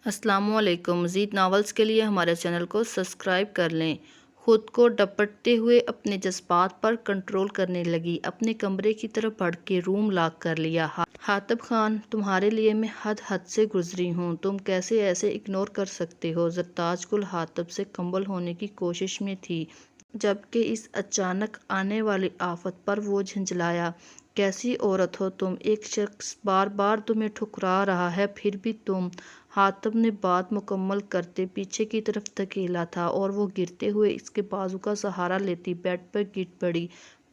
السلام علیکم۔ مزید ناولز کے لیے ہمارے چینل کو سبسکرائب کر لیں۔ خود کو ڈپٹتے ہوئے اپنے جذبات پر کنٹرول کرنے لگی، اپنے کمرے کی طرف بڑھ کے روم لاک کر لیا۔ حاتب خان: تمہارے لیے میں حد سے گزری ہوں، تم کیسے ایسے اگنور کر سکتے ہو؟ زرتاج گل حاتب سے کمبل ہونے کی کوشش میں تھی، جبکہ اس اچانک آنے والی آفت پر وہ جھنجھلایا۔ کیسی عورت ہو تم؟ ایک شخص بار بار تمہیں ٹھکرا رہا ہے، پھر بھی تم… حاتب نے بات مکمل کرتے پیچھے کی طرف دھکیلا تھا اور وہ گرتے ہوئے اس کے بازو کا سہارا لیتی بیڈ پر گر پڑی۔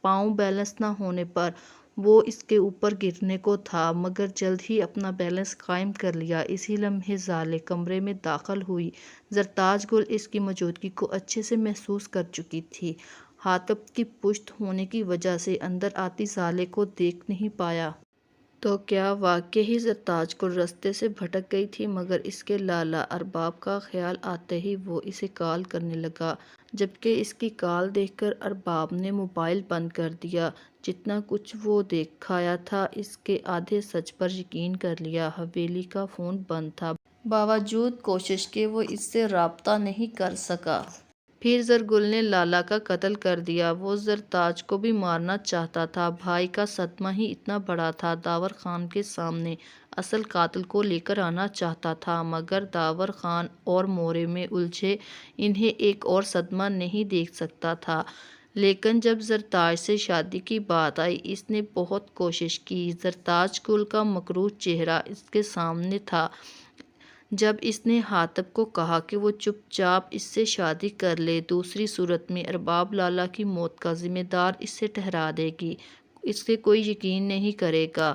پاؤں بیلنس نہ ہونے پر وہ اس کے اوپر گرنے کو تھا، مگر جلد ہی اپنا بیلنس قائم کر لیا۔ اسی لمحے ضالع کمرے میں داخل ہوئی۔ زرتاج گل اس کی موجودگی کو اچھے سے محسوس کر چکی تھی۔ حاتب کی پشت ہونے کی وجہ سے اندر آتی ضالع کو دیکھ نہیں پایا۔ تو کیا واقعی زرتاج گل رستے سے بھٹک گئی تھی؟ مگر اس کے لالا ارباب کا خیال آتے ہی وہ اسے کال کرنے لگا، جبکہ اس کی کال دیکھ کر ارباب نے موبائل بند کر دیا۔ جتنا کچھ وہ دکھایا تھا، اس کے آدھے سچ پر یقین کر لیا۔ حویلی کا فون بند تھا، باوجود کوشش کے وہ اس سے رابطہ نہیں کر سکا۔ پھر زرگل نے لالا کا قتل کر دیا۔ وہ زرتاج کو بھی مارنا چاہتا تھا۔ بھائی کا صدمہ ہی اتنا بڑا تھا، داور خان کے سامنے اصل قاتل کو لے کر آنا چاہتا تھا، مگر داور خان اور مورے میں الجھے انہیں ایک اور صدمہ نہیں دیکھ سکتا تھا۔ لیکن جب زرتاج سے شادی کی بات آئی، اس نے بہت کوشش کی۔ زرتاج گل کا مکروہ چہرہ اس کے سامنے تھا جب اس نے حاتب کو کہا کہ وہ چپ چاپ اس سے شادی کر لے، دوسری صورت میں ارباب لالا کی موت کا ذمہ دار اسے ٹھہرا دے گی، اس سے کوئی یقین نہیں کرے گا۔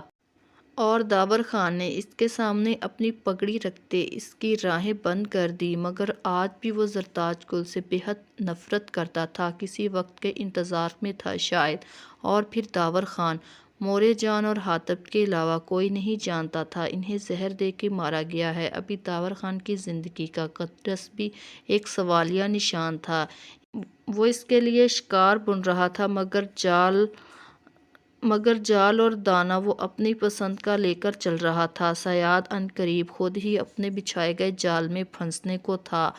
اور داور خان نے اس کے سامنے اپنی پگڑی رکھتے اس کی راہیں بند کر دی۔ مگر آج بھی وہ زرتاج گل سے بے حد نفرت کرتا تھا، کسی وقت کے انتظار میں تھا شاید۔ اور پھر داور خان، مورے جان اور حاتب کے علاوہ کوئی نہیں جانتا تھا انہیں زہر دے کے مارا گیا ہے۔ ابھی داور خان کی زندگی کا قدس بھی ایک سوالیہ نشان تھا۔ وہ اس کے لیے شکار بن رہا تھا، مگر جال اور دانہ وہ اپنی پسند کا لے کر چل رہا تھا۔ صیاد عنقریب خود ہی اپنے بچھائے گئے جال میں پھنسنے کو تھا۔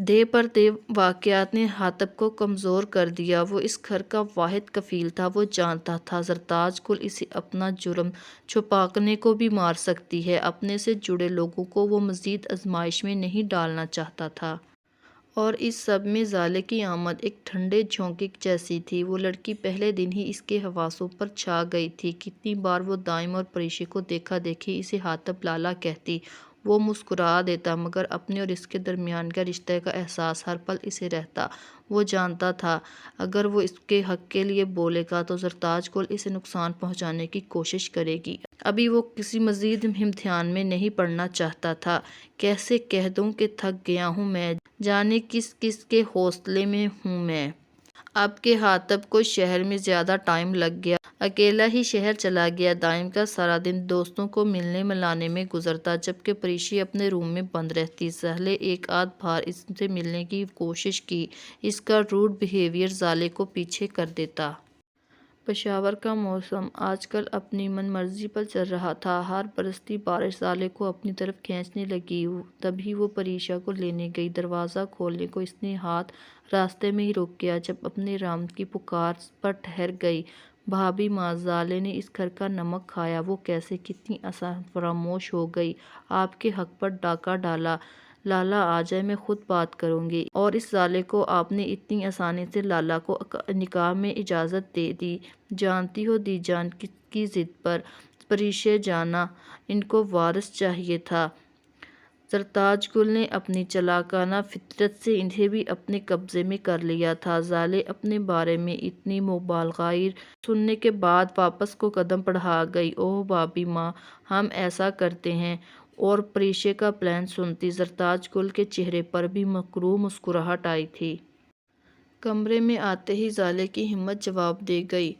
دے پر دے واقعات نے حاتب کو کمزور کر دیا۔ وہ اس گھر کا واحد کفیل تھا۔ وہ جانتا تھا زرتاج گل اسے اپنا جرم چھپانے کو بھی مار سکتی ہے۔ اپنے سے جڑے لوگوں کو وہ مزید آزمائش میں نہیں ڈالنا چاہتا تھا۔ اور اس سب میں ضالع کی آمد ایک ٹھنڈے جھونکے جیسی تھی۔ وہ لڑکی پہلے دن ہی اس کے حواسوں پر چھا گئی تھی۔ کتنی بار وہ دائم اور پریشے کو دیکھا دیکھی اسے حاتب لالا کہتی۔ وہ مسکرا دیتا، مگر اپنے اور اس کے درمیان کے رشتے کا احساس ہر پل اسے رہتا۔ وہ جانتا تھا اگر وہ اس کے حق کے لیے بولے گا تو زرتاج گل اسے نقصان پہنچانے کی کوشش کرے گی۔ ابھی وہ کسی مزید امتحان میں نہیں پڑنا چاہتا تھا۔ کیسے کہہ دوں کہ تھک گیا ہوں میں، جانے کس کس کے حوصلے میں ہوں میں۔ اب کہ حاتب کو شہر میں زیادہ ٹائم لگ گیا، اکیلا ہی شہر چلا گیا۔ دائم کا سارا دن دوستوں کو ملنے ملانے میں گزرتا، جبکہ پریشی اپنے روم میں بند رہتی۔ ضالع ایک آدھ بار اس سے ملنے کی کوشش کی، اس کا روڈ بیہیویئر ضالع کو پیچھے کر دیتا۔ پشاور کا موسم آج کل اپنی من مرضی پر چل رہا تھا۔ ہر برستی بارش ضالع کو اپنی طرف کھینچنے لگی۔ تبھی وہ پریشا کو لینے گئی۔ دروازہ کھولنے کو اس نے ہاتھ راستے میں ہی روک دیا، جب اپنے رام کی پکار پر ٹھہر گئی۔ بھابھی ماں، ضالع نے اس گھر کا نمک کھایا، وہ کیسے کتنی آسان فراموش ہو گئی۔ آپ کے حق پر ڈاکہ ڈالا، لالا آ جائے میں خود بات کروں گی۔ اور اس ضالع کو آپ نے اتنی آسانی سے لالا کو نکاح میں اجازت دے دی۔ جانتی ہو دی جان کس کی ضد پر پریشے جانا، ان کو وارث چاہیے تھا۔ زرتاج گل نے اپنی چالاکانہ فطرت سے انہیں بھی اپنے قبضے میں کر لیا تھا۔ ضالع اپنے بارے میں اتنی مبالغائی سننے کے بعد واپس کو قدم بڑھا گئی۔ اوہ بھابھی ماں، ہم ایسا کرتے ہیں۔ اور پریشے کا پلان سنتی زرتاج گل کے چہرے پر بھی مکروہ مسکراہٹ آئی تھی۔ کمرے میں آتے ہی ضالع کی ہمت جواب دے گئی۔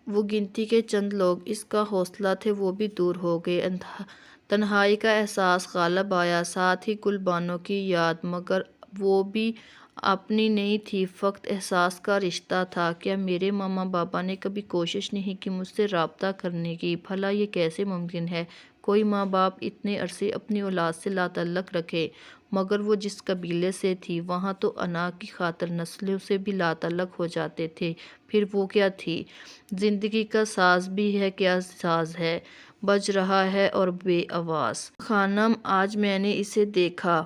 وہ گنتی کے چند لوگ اس کا حوصلہ تھے، وہ بھی دور ہو گئے۔ تنہائی کا احساس غالب آیا، ساتھ ہی گل بانو کی یاد، مگر وہ بھی اپنی نہیں تھی، فقط احساس کا رشتہ تھا۔ کیا میرے ماما بابا نے کبھی کوشش نہیں کی مجھ سے رابطہ کرنے کی؟ بھلا یہ کیسے ممکن ہے؟ کوئی ماں باپ اتنے عرصے اپنی اولاد سے لا تعلق رکھے، مگر وہ جس قبیلے سے تھی وہاں تو انا کی خاطر نسلوں سے بھی لا تعلق ہو جاتے تھے۔ پھر وہ کیا تھی؟ زندگی کا ساز بھی ہے، کیا ساز ہے، بج رہا ہے اور بے آواز۔ خانم، آج میں نے اسے دیکھا،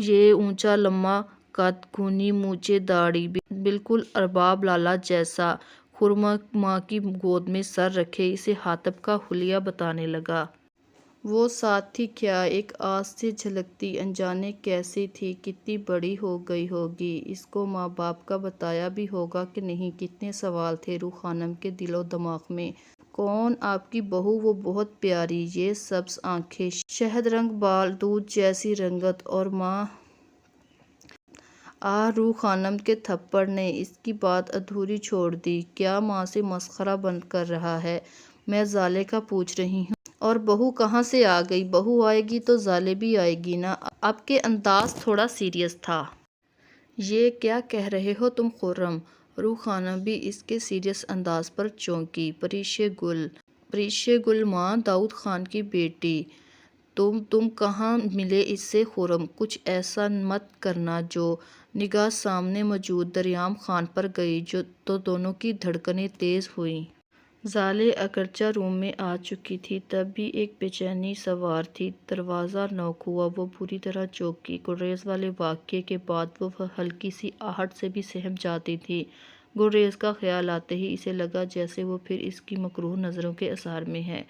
یہ اونچا لمبا قد، گھنی مونچھیں، داڑھی، بالکل ارباب لالا جیسا۔ خرما ماں کی گود میں سر رکھے اسے حاطب کا حلیہ بتانے لگا۔ وہ ساتھ تھی کیا، ایک آس سے جھلکتی، انجانے کیسی تھی، کتنی بڑی ہو گئی ہوگی، اس کو ماں باپ کا بتایا بھی ہوگا کہ نہیں؟ کتنے سوال تھے روح خانم کے دل و دماغ میں۔ کون؟ آپ کی بہو، وہ بہت پیاری، یہ سبز آنکھیں، شہد رنگ بال، دودھ جیسی رنگت، اور ماں۔ روح خانم کے تھپڑ نے اس کی بات ادھوری چھوڑ دی۔ کیا ماں سے مسخرہ بند کر رہا ہے؟ میں زالے کا پوچھ رہی ہوں۔ اور بہو کہاں سے آ گئی؟ بہو آئے گی تو زالے بھی آئے گی نا۔ اب کے انداز تھوڑا سیریس تھا۔ یہ کیا کہہ رہے ہو تم خرم؟ روح خانم بھی اس کے سیریس انداز پر چونکی۔ پریشے گل ماں، داؤد خان کی بیٹی۔ تم کہاں ملے اس سے خرم؟ کچھ ایسا مت کرنا۔ جو نگاہ سامنے موجود دریام خان پر گئی تو دونوں کی دھڑکنیں تیز ہوئیں۔ زالے اگرچہ روم میں آ چکی تھی تب بھی ایک بے چینی سوار تھی۔ دروازہ نوک ہوا، وہ بری طرح چونکی۔ گلریز والے واقعے کے بعد وہ ہلکی سی آہٹ سے بھی سہم جاتی تھی۔ گلریز کا خیال آتے ہی اسے لگا جیسے وہ پھر اس کی مکروہ نظروں کے اثار میں ہے۔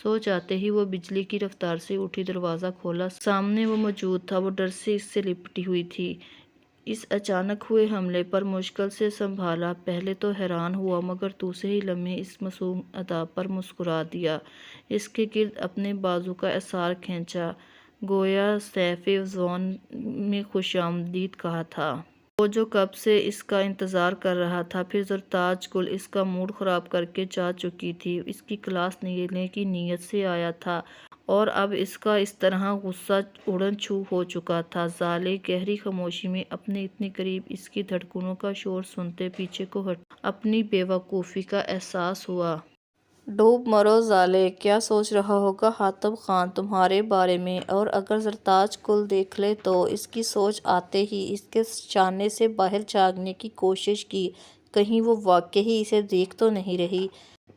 سو جاتے ہی وہ بجلی کی رفتار سے اٹھی، دروازہ کھولا، سامنے وہ موجود تھا۔ وہ ڈر سے اس سے لپٹی ہوئی تھی۔ اس اچانک ہوئے حملے پر مشکل سے سنبھالا۔ پہلے تو حیران ہوا مگر دوسرے ہی لمحے اس معصوم ادا پر مسکرا دیا۔ اس کے گرد اپنے بازو کا اثار کھینچا، گویا سیف زبان میں خوش آمدید کہا تھا۔ وہ جو کب سے اس کا انتظار کر رہا تھا۔ پھر زرتاج گل اس کا موڈ خراب کر کے جا چکی تھی۔ اس کی کلاس لینے کی نیت سے آیا تھا اور اب اس کا اس طرح غصہ اڑن چھو ہو چکا تھا۔ زالے گہری خاموشی میں اپنے اتنے قریب اس کی دھڑکنوں کا شور سنتے پیچھے کو ہٹا۔ اپنی بے وقوفی کا احساس ہوا۔ ڈوب مرو زالے، کیا سوچ رہا ہوگا حاطب خان تمہارے بارے میں؟ اور اگر زرتاج گل دیکھ لے تو؟ اس کی سوچ آتے ہی اس کے شانے سے باہر جھانکنے کی کوشش کی، کہیں وہ واقعی اسے دیکھ تو نہیں رہی؟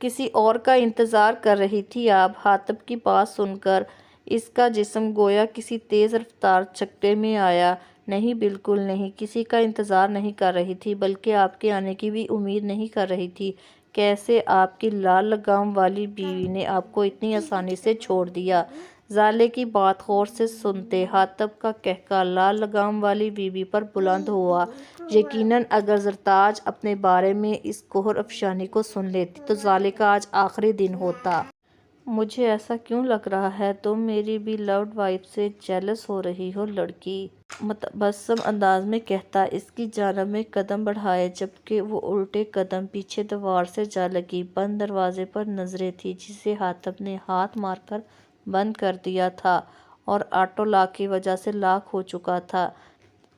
کسی اور کا انتظار کر رہی تھی آپ؟ حاطب کی بات سن کر اس کا جسم گویا کسی تیز رفتار چکرے میں آیا۔ نہیں، بالکل نہیں، کسی کا انتظار نہیں کر رہی تھی، بلکہ آپ کے آنے کی بھی امید نہیں کر رہی تھی۔ کیسے آپ کی لال لگام والی بیوی نے آپ کو اتنی آسانی سے چھوڑ دیا؟ زالے کی بات غور سے سنتے حاطب کا قہقہ لال لگام والی بیوی پر بلند ہوا۔ یقیناً اگر زرتاج اپنے بارے میں اس کہر افشانی کو سن لیتی تو زالے کا آج آخری دن ہوتا۔ مجھے ایسا کیوں لگ رہا ہے تم میری بی لوڈ وائف سے جیلس ہو رہی ہو؟ لڑکی متبسم انداز میں کہتا، اس کی جانب میں قدم بڑھائے، جبکہ وہ الٹے قدم پیچھے دیوار سے جا لگی۔ بند دروازے پر نظریں تھیں جسے حاطب نے ہاتھ مار کر بند کر دیا تھا اور آٹو لاک کی وجہ سے لاک ہو چکا تھا،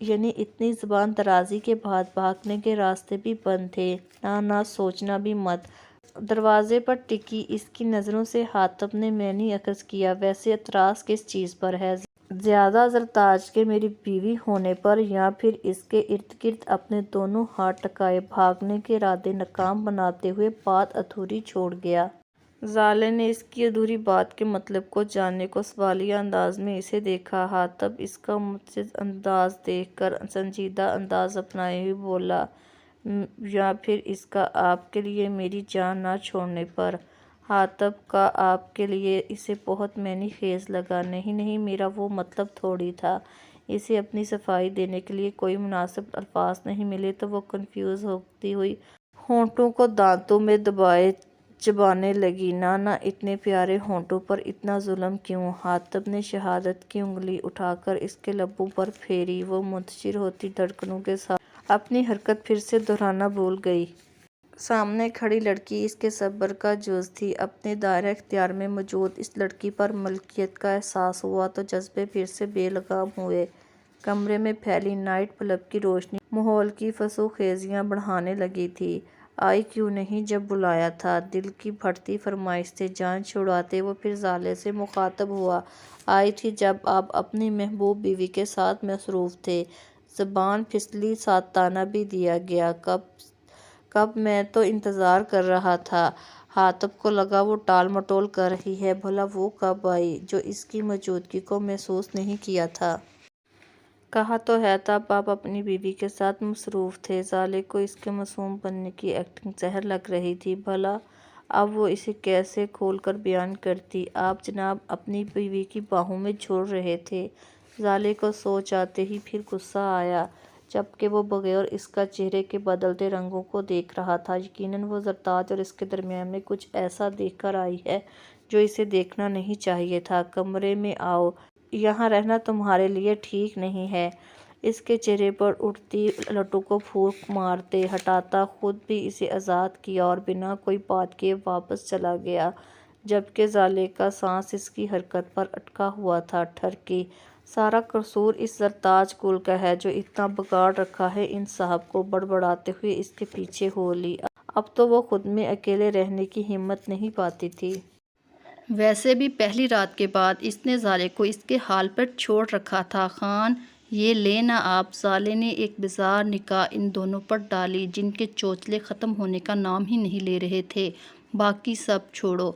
یعنی اتنی زبان درازی کے بعد بھاگنے کے راستے بھی بند تھے۔ نہ سوچنا بھی مت۔ دروازے پر ٹکی اس کی نظروں سے حاطب نے معنی اخذ کیا، ویسے اعتراض کس چیز پر ہے؟ زیادہ زرتاج کے میری بیوی ہونے پر یا پھر اس کے ارد گرد؟ اپنے دونوں ہاتھ ٹکائے بھاگنے کے ارادے ناکام بناتے ہوئے بات ادھوری چھوڑ گیا۔ زالے نے اس کی ادھوری بات کے مطلب کو جاننے کو سوالیہ انداز میں اسے دیکھا۔ حاطب اس کا متعجب انداز دیکھ کر سنجیدہ انداز اپنائے ہوئے بولا، یا پھر اس کا آپ کے لیے میری جان نہ چھوڑنے پر؟ حاطب کا آپ کے لیے اسے بہت معنی خیز لگا۔ نہیں، میرا وہ مطلب تھوڑی تھا۔ اسے اپنی صفائی دینے کے لیے کوئی مناسب الفاظ نہیں ملے تو وہ کنفیوز ہوتی ہوئی ہونٹوں کو دانتوں میں دبائے چبانے لگی۔ نہ، اتنے پیارے ہونٹوں پر اتنا ظلم کیوں؟ حاطب نے شہادت کی انگلی اٹھا کر اس کے لبوں پر پھیری۔ وہ منتشر ہوتی دھڑکنوں کے ساتھ اپنی حرکت پھر سے دہرانا بھول گئی۔ سامنے کھڑی لڑکی اس کے صبر کا جز تھی۔ اپنے دائرہ اختیار میں موجود اس لڑکی پر ملکیت کا احساس ہوا تو جذبے پھر سے بے لگام ہوئے۔ کمرے میں پھیلی نائٹ بلب کی روشنی ماحول کی فسو خیزیاں بڑھانے لگی تھی۔ آئی کیوں نہیں جب بلایا تھا؟ دل کی پھٹتی فرمائش سے جان چھڑاتے وہ پھر زالے سے مخاطب ہوا۔ آئی تھی جب آپ اپنی محبوب بیوی کے ساتھ مصروف تھے۔ زبان پھسلی، ساتھ طعنہ بھی دیا گیا۔ کب میں تو انتظار کر رہا تھا۔ حاتم کو لگا وہ ٹال مٹول کر رہی ہے۔ بھلا وہ کب آئی جو اس کی موجودگی کو محسوس نہیں کیا تھا؟ کہا تو ہے تب آپ اپنی بیوی کے ساتھ مصروف تھے۔ زالے کو اس کے معصوم بننے کی ایکٹنگ زہر لگ رہی تھی۔ بھلا اب وہ اسے کیسے کھول کر بیان کرتی؟ آپ جناب اپنی بیوی کی باہوں میں جھول رہے تھے۔ زالے کو سوچ آتے ہی پھر غصہ آیا، جبکہ وہ بغیر اس کا چہرے کے بدلتے رنگوں کو دیکھ رہا تھا۔ یقیناً وہ زرتاج اور اس کے درمیان میں کچھ ایسا دیکھ کر آئی ہے جو اسے دیکھنا نہیں چاہیے تھا۔ کمرے میں آؤ، یہاں رہنا تمہارے لیے ٹھیک نہیں ہے۔ اس کے چہرے پر اٹھتی لٹو کو پھونک مارتے ہٹاتا خود بھی اسے آزاد کیا اور بنا کوئی بات کیے واپس چلا گیا، جبکہ زالے کا سانس اس کی حرکت پر اٹکا ہوا تھا۔ ٹھرکی، سارا قصور اس زرتاج گل کا ہے جو اتنا بگاڑ رکھا ہے ان صاحب کو، بڑبڑاتے ہوئے اس کے پیچھے ہو لی۔ اب تو وہ خود میں اکیلے رہنے کی ہمت نہیں پاتی تھی۔ ویسے بھی پہلی رات کے بعد اس نے زالے کو اس کے حال پر چھوڑ رکھا تھا۔ خان یہ لیں نا آپ۔ زالے نے ایک بیزار نگاہ ان دونوں پر ڈالی جن کے چوچلے ختم ہونے کا نام ہی نہیں لے رہے تھے۔ باقی سب چھوڑو۔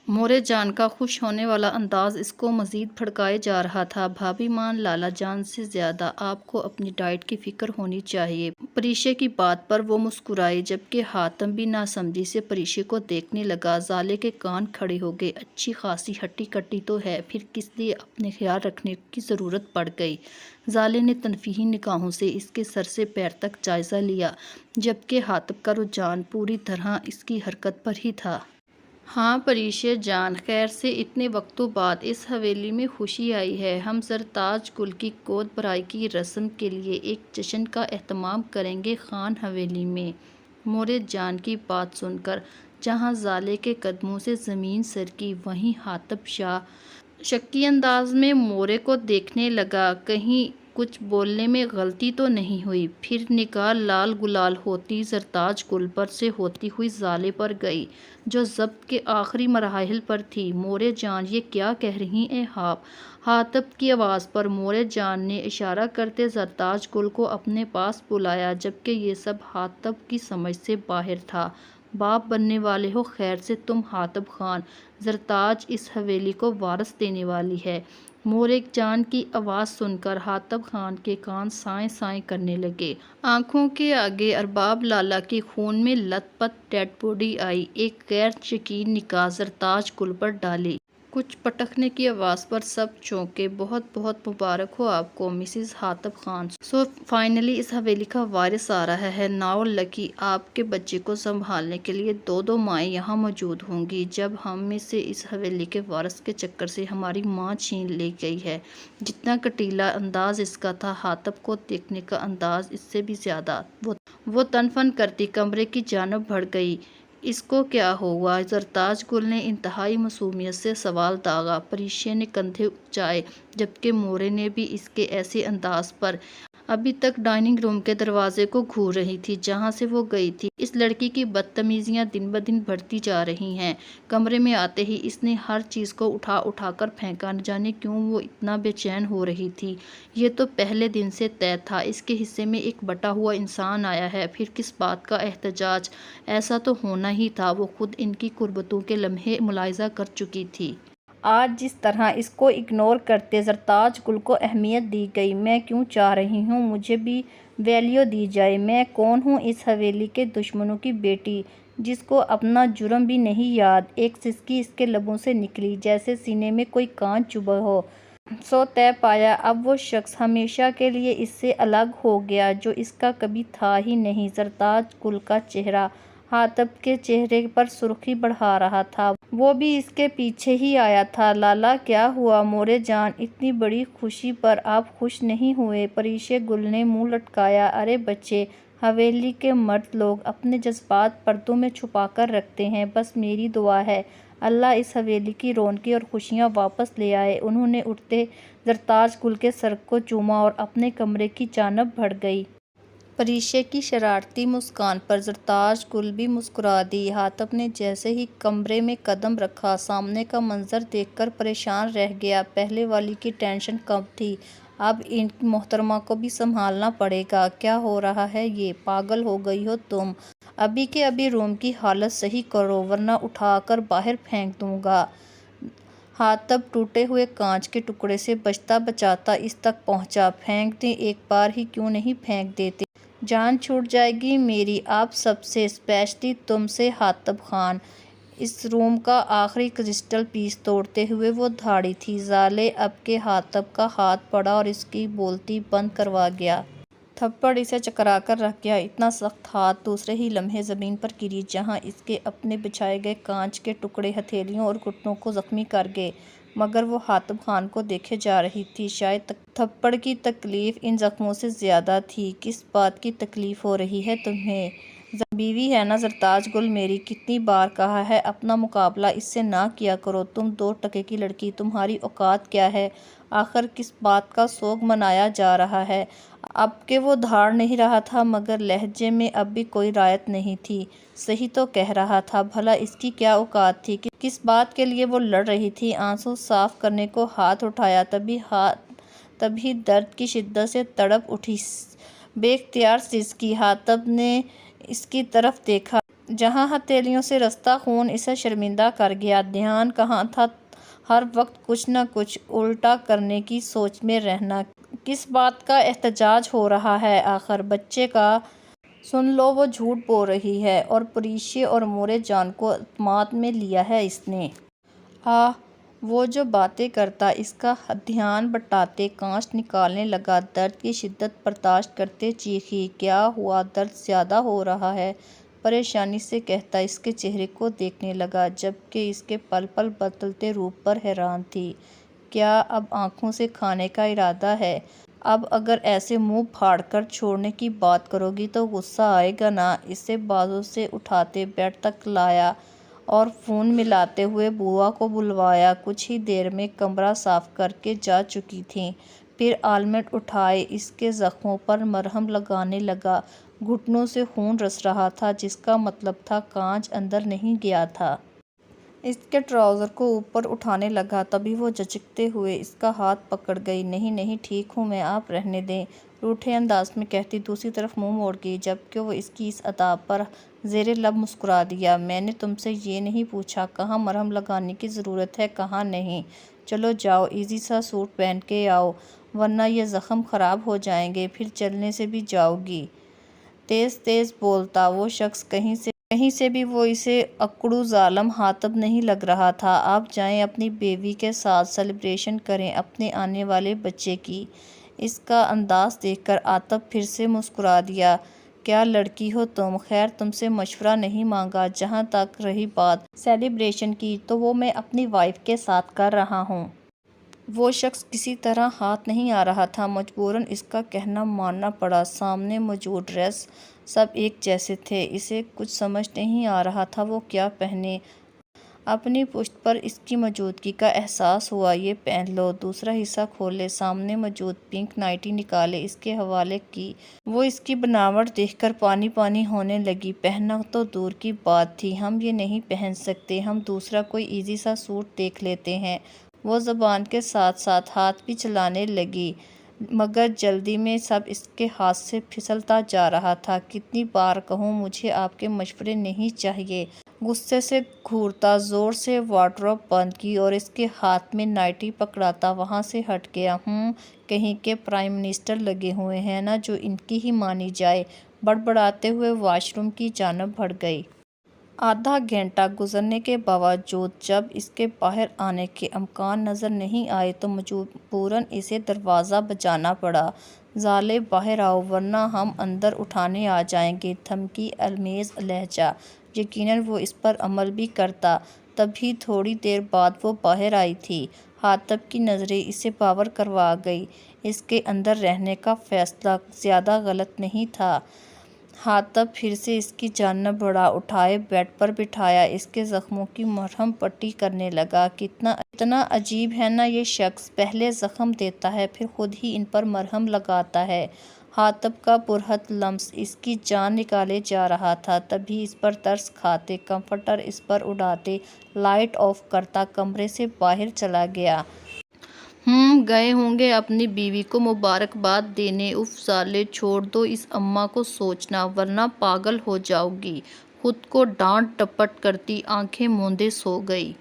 مورے جان کا خوش ہونے والا انداز اس کو مزید بھڑکائے جا رہا تھا۔ بھابھی مان، لالا جان سے زیادہ آپ کو اپنی ڈائٹ کی فکر ہونی چاہیے۔ پریشے کی بات پر وہ مسکرائی، جبکہ حاتم بھی ناسمجھی سے پریشے کو دیکھنے لگا۔ زالے کے کان کھڑے ہو گئے۔ اچھی خاصی ہٹی کٹی تو ہے، پھر کس لیے اپنے خیال رکھنے کی ضرورت پڑ گئی؟ زالے نے تنفی نگاہوں سے اس کے سر سے پیر تک جائزہ لیا، جبکہ حاتم کا رجحان پوری طرح اس کی حرکت پر ہی تھا۔ ہاں پریشے جان، خیر سے اتنے وقتوں بعد اس حویلی میں خوشی آئی ہے۔ ہم زرتاج گل کی گود بھرائی کی رسم کے لیے ایک جشن کا اہتمام کریں گے خان حویلی میں۔ مورے جان کی بات سن کر جہاں زالے کے قدموں سے زمین سرکی، وہیں حاتم شکی انداز میں مورے کو دیکھنے لگا، کہیں کچھ بولنے میں غلطی تو نہیں ہوئی۔ پھر نگاہ لال گلال ہوتی زرتاج گل پر سے ہوتی ہوئی زالے پر گئی جو ضبط کے آخری مراحل پر تھی۔ مورے جان، یہ کیا کہہ رہی ہیں آپ؟ حاتم کی آواز پر مورے جان نے اشارہ کرتے زرتاج گل کو اپنے پاس بلایا، جبکہ یہ سب حاتم کی سمجھ سے باہر تھا۔ باپ بننے والے ہو، خیر سے تم حاتم خان، زرتاج اس حویلی کو وارث دینے والی ہے۔ مورے جان کی آواز سن کر حاتم خان کے کان سائیں سائیں کرنے لگے۔ آنکھوں کے آگے ارباب لالا کے خون میں لت پت ڈیڈ باڈی آئی۔ ایک غیر یقین نگاہ زرتاج گل پر ڈالی۔ کچھ پٹکنے کی آواز پر سب چونکے۔ بہت بہت مبارک ہو آپ کو Mrs Hatim Khan. So finally اس حویلی کا وارث آ رہا ہے۔ ناؤ لکی، آپ کے بچے کو سنبھالنے کے لیے دو دو مائیں یہاں موجود ہوں گی، جب ہم میں سے اس حویلی کے وارث کے چکر سے ہماری ماں چھین لی گئی ہے۔ جتنا کٹیلا انداز اس کا تھا، حاتم کو دیکھنے کا انداز اس سے بھی زیادہ۔ وہ تن فن کرتی کمرے کی جانب بڑھ گئی۔ اس کو کیا ہوا؟ زرتاج گل نے انتہائی معصومیت سے سوال داغا۔ پریشے نے کندھے اونچائے، جبکہ مورے نے بھی اس کے ایسے انداز پر ابھی تک ڈائننگ روم کے دروازے کو گھور رہی تھی جہاں سے وہ گئی تھی۔ اس لڑکی کی بدتمیزیاں دن بدن بڑھتی جا رہی ہیں۔ کمرے میں آتے ہی اس نے ہر چیز کو اٹھا اٹھا کر پھینکا۔ نہ جانے کیوں وہ اتنا بے چین ہو رہی تھی۔ یہ تو پہلے دن سے طے تھا، اس کے حصے میں ایک بٹا ہوا انسان آیا ہے، پھر کس بات کا احتجاج؟ ایسا تو ہونا ہی تھا، وہ خود ان کی قربتوں کے لمحے ملاحظہ کر چکی تھی۔ آج جس طرح اس کو اگنور کرتے زرتاج گل کو اہمیت دی گئی، میں کیوں چاہ رہی ہوں مجھے بھی ویلیو دی جائے۔ میں کون ہوں اس حویلی کے دشمنوں کی بیٹی، جس کو اپنا جرم بھی نہیں یاد؟ ایک سسکی اس کے لبوں سے نکلی، جیسے سینے میں کوئی کانچ چبھا ہو۔ سو طے پایا، اب وہ شخص ہمیشہ کے لیے اس سے الگ ہو گیا جو اس کا کبھی تھا ہی نہیں۔ زرتاج گل کا چہرہ حاتم کے چہرے پر سرخی بڑھا رہا تھا۔ وہ بھی اس کے پیچھے ہی آیا تھا۔ لالا کیا ہوا مورے جان؟ اتنی بڑی خوشی پر آپ خوش نہیں ہوئے؟ پریشے گل نے منہ لٹکایا۔ ارے بچے، حویلی کے مرد لوگ اپنے جذبات پردوں میں چھپا کر رکھتے ہیں۔ بس میری دعا ہے اللہ اس حویلی کی رونقیں اور خوشیاں واپس لے آئے۔ انہوں نے اٹھتے زرتاج گل کے سر کو چوما اور اپنے کمرے کی جانب بڑھ گئی۔ پریشے کی شرارتی مسکان پر زرتاج گل بھی مسکرا دی۔ حاتم نے جیسے ہی کمرے میں قدم رکھا سامنے کا منظر دیکھ کر پریشان رہ گیا۔ پہلے والی کی ٹینشن کم تھی، اب ان محترمہ کو بھی سنبھالنا پڑے گا۔ کیا ہو رہا ہے یہ؟ پاگل ہو گئی ہو تم؟ ابھی کے ابھی روم کی حالت صحیح کرو ورنہ اٹھا کر باہر پھینک دوں گا۔ حاتم ٹوٹے ہوئے کانچ کے ٹکڑے سے بچتا بچاتا اس تک پہنچا۔ پھینک دیں، ایک بار ہی کیوں نہیں پھینک دیتے؟ جان چھوٹ جائے گی میری آپ سب سے، اسپیشلی تم سے حاتم خان۔ اس روم کا آخری کرسٹل پیس توڑتے ہوئے وہ دھاڑی تھی۔ ظالے اب کے حاتم کا ہاتھ پڑا اور اس کی بولتی بند کروا گیا۔ تھپڑ اسے چکرا کر رکھ گیا۔ اتنا سخت ہاتھ دوسرے ہی لمحے زمین پر گری جہاں اس کے اپنے بچھائے گئے کانچ کے ٹکڑے ہتھیلیوں اور گھٹنوں کو زخمی کر گئے، مگر وہ حاتم خان کو دیکھے جا رہی تھی۔ شاید تھپڑ کی تکلیف ان زخموں سے زیادہ تھی۔ کس بات کی تکلیف ہو رہی ہے تمہیں؟ بیوی ہے نا زرتاج گل میری، کتنی بار کہا ہے اپنا مقابلہ اس سے نہ کیا کرو۔ تم 2 ٹکے کی لڑکی، تمہاری اوقات کیا ہے؟ آخر کس بات کا سوگ منایا جا رہا ہے؟ اب کہ وہ دھاڑ نہیں رہا تھا مگر لہجے میں اب بھی کوئی رعایت نہیں تھی۔ صحیح تو کہہ رہا تھا، بھلا اس کی کیا اوقات تھی؟ کس بات کے لیے وہ لڑ رہی تھی؟ آنسو صاف کرنے کو ہاتھ اٹھایا، تبھی درد کی شدت سے تڑپ اٹھی، بے اختیار سسکی۔ حاتم نے اس کی طرف دیکھا جہاں ہتھیلیوں سے رستا خون اسے شرمندہ کر گیا۔ دھیان کہاں تھا ہر وقت کچھ نہ کچھ الٹا کرنے کی سوچ میں رہنا؟ کس بات کا احتجاج ہو رہا ہے آخر؟ بچے کا سن لو، وہ جھوٹ بول رہی ہے اور پریشے اور مورے جان کو اعتماد میں لیا ہے اس نے۔ آہ، وہ جو باتیں کرتا، اس کا دھیان بٹاتے کانچ نکالنے لگا، درد کی شدت برداشت کرتے چیخی۔ کیا ہوا؟ درد زیادہ ہو رہا ہے؟ پریشانی سے کہتا اس کے چہرے کو دیکھنے لگا جبکہ اس کے پل پل بدلتے روپ پر حیران تھی۔ کیا اب آنکھوں سے کھانے کا ارادہ ہے؟ اب اگر ایسے منہ پھاڑ کر چھوڑنے کی بات کرو گی تو غصہ آئے گا نا؟ اسے بازو سے اٹھاتے بیڈ تک لایا اور فون ملاتے ہوئے بوا کو بلوایا۔ کچھ ہی دیر میں کمرہ صاف کر کے جا چکی تھیں۔ پھر آلمنٹ اٹھائے اس کے زخموں پر مرہم لگانے لگا۔ گھٹنوں سے خون رس رہا تھا جس کا مطلب تھا کانچ اندر نہیں گیا تھا۔ اس کے ٹراؤزر کو اوپر اٹھانے لگا تبھی وہ جھجکتے ہوئے اس کا ہاتھ پکڑ گئی۔ نہیں نہیں ٹھیک ہوں میں، آپ رہنے دیں، روٹھے انداز میں کہتی دوسری طرف منہ موڑ گئی جبکہ وہ اس کی اس ادا پر زیر لب مسکرا دیا۔ میں نے تم سے یہ نہیں پوچھا کہاں مرہم لگانے کی ضرورت ہے کہاں نہیں؟ چلو جاؤ، ایزی سا سوٹ پہن کے آؤ ورنہ یہ زخم خراب ہو جائیں گے، پھر چلنے سے بھی جاؤ گی۔ تیز تیز بولتا وہ شخص، کہیں سے بھی وہ اسے اکڑو ظالم حاتم نہیں لگ رہا تھا۔ آپ جائیں اپنی بیوی کے ساتھ سیلیبریشن کریں اپنے آنے والے بچے کی۔ اس کا انداز دیکھ کر حاتم پھر سے مسکرا دیا۔ کیا لڑکی ہو تم؟ خیر تم سے مشورہ نہیں مانگا۔ جہاں تک رہی بات سیلیبریشن کی تو وہ میں اپنی وائف کے ساتھ کر رہا ہوں۔ وہ شخص کسی طرح ہاتھ نہیں آ رہا تھا، مجبوراً اس کا کہنا ماننا پڑا۔ سامنے موجود ڈریس سب ایک جیسے تھے، اسے کچھ سمجھ نہیں آ رہا تھا وہ کیا پہنے۔ اپنی پشت پر اس کی موجودگی کا احساس ہوا۔ یہ پہن لو۔ دوسرا حصہ کھولے، سامنے موجود پنک نائٹی نکالے، اس کے حوالے کی۔ وہ اس کی بناوٹ دیکھ کر پانی پانی ہونے لگی۔ پہننا تو دور کی بات تھی، ہم یہ نہیں پہن سکتے، ہم دوسرا کوئی ایزی سا سوٹ دیکھ لیتے ہیں۔ وہ زبان کے ساتھ ساتھ ہاتھ بھی چلانے لگی مگر جلدی میں سب اس کے ہاتھ سے پھسلتا جا رہا تھا۔ کتنی بار کہوں مجھے آپ کے مشورے نہیں چاہیے؟ غصے سے گھورتا زور سے وارڈروب بند کی اور اس کے ہاتھ میں نائٹی پکڑاتا وہاں سے ہٹ گیا۔ کہیں کے پرائم منسٹر لگے ہوئے ہیں نا جو ان کی ہی مانی جائے، بڑبڑاتے ہوئے واش روم کی جانب بڑھ گئی۔ آدھا گھنٹہ گزرنے کے باوجود جب اس کے باہر آنے کے امکان نظر نہیں آئے تو مجبوراً اسے دروازہ بجانا پڑا۔ ظالے باہر آؤ ورنہ ہم اندر اٹھانے آ جائیں گے، دھمکی آمیز لہجہ۔ یقیناً وہ اس پر عمل بھی کرتا، تبھی تھوڑی دیر بعد وہ باہر آئی تھی۔ حاتم کی نظریں اسے باور کروا گئی، اس کے اندر رہنے کا فیصلہ زیادہ غلط نہیں تھا۔ حاتب پھر سے اس کی جانب بڑھا، اٹھائے بیڈ پر بٹھایا، اس کے زخموں کی مرہم پٹی کرنے لگا۔ کتنا عجیب ہے نا یہ شخص، پہلے زخم دیتا ہے پھر خود ہی ان پر مرہم لگاتا ہے۔ حاتب کا پرخط لمس اس کی جان نکالے جا رہا تھا۔ تبھی اس پر ترس کھاتے کمفرٹر اس پر اڑاتے، لائٹ آف کرتا کمرے سے باہر چلا گیا۔ گئے ہوں گے اپنی بیوی کو مبارکباد دینے۔ اف سالے، چھوڑ دو اس اماں کو سوچنا، ورنہ پاگل ہو جاؤ گی۔ خود کو ڈانٹ ڈپٹ کرتی آنکھیں موندے سو گئی۔